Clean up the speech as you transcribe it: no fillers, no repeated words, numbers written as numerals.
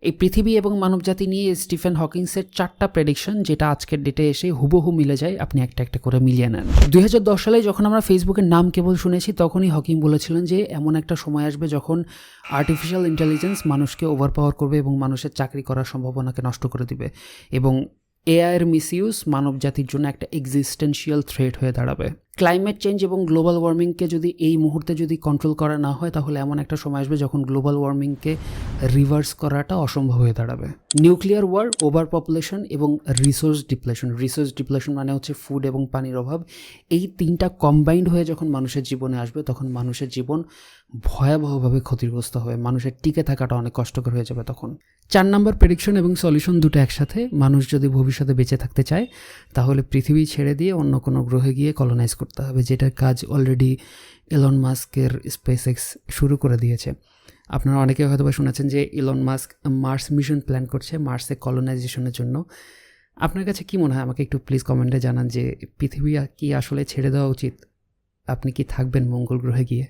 এই পৃথিবী এবং মানবজাতি নিয়ে স্টিফেন হকিংসের 4টা প্রেডিকশন, যেটা আজকের ডেটে এসে হুবহু মিলে যায়, আপনি একটা একটা করে মিলিয়ে নেন। 2010 সালে যখন আমরা ফেসবুকের নাম কেবল শুনেছি, তখনই হকিং বলেছিলেন যে এমন একটা সময় আসবে যখন আর্টিফিশিয়াল ইন্টেলিজেন্স মানুষকে ওভারপাওয়ার করবে এবং মানুষের চাকরি করার সম্ভাবনাকে নষ্ট করে দিবে, এবং এআইয়ের মিসইউজ মানবজাতির জন্য একটা এক্সিস্টেন্সিয়াল থ্রেট হয়ে দাঁড়াবে। ক্লাইমেট চেঞ্জ এবং গ্লোবাল ওয়ার্মিংকে যদি এই মুহূর্তে যদি কন্ট্রোল করা না হয়, তাহলে এমন একটা সময় আসবে যখন গ্লোবাল ওয়ার্মিংকে রিভার্স করাটা অসম্ভব হয়ে দাঁড়াবে। নিউক্লিয়ার ওয়ার, ওভার পপুলেশন এবং রিসোর্স ডিপ্লেশন মানে হচ্ছে ফুড এবং পানির অভাব। এই তিনটা কম্বাইন্ড হয়ে যখন মানুষের জীবনে আসবে, তখন মানুষের জীবন ভয়াবহভাবে ক্ষতিগ্রস্ত হবে, মানুষের টিকে থাকাটা অনেক কষ্টকর হয়ে যাবে তখন। 4 নম্বর প্রেডিকশন এবং সলিউশন দুটো একসাথে। মানুষ যদি ভবিষ্যতে বেঁচে থাকতে চায়, তাহলে পৃথিবী ছেড়ে দিয়ে অন্য কোনো গ্রহে গিয়ে কলোনাইজ করতে হবে, যেটার কাজ অলরেডি ইলন মাস্কের স্পেসএক্স শুরু করে দিয়েছে। আপনারা অনেকে হয়তো শুনেছেন যে Elon Musk Mars mission plan করছে মার্সে কলোনাইজেশনের জন্য। আপনার কাছে কি মনে হয়? আমাকে একটু প্লিজ কমেন্টে জানান যে পৃথিবী কি আসলে ছেড়ে দেওয়া উচিত? আপনি কি থাকবেন মঙ্গল গ্রহে গিয়ে?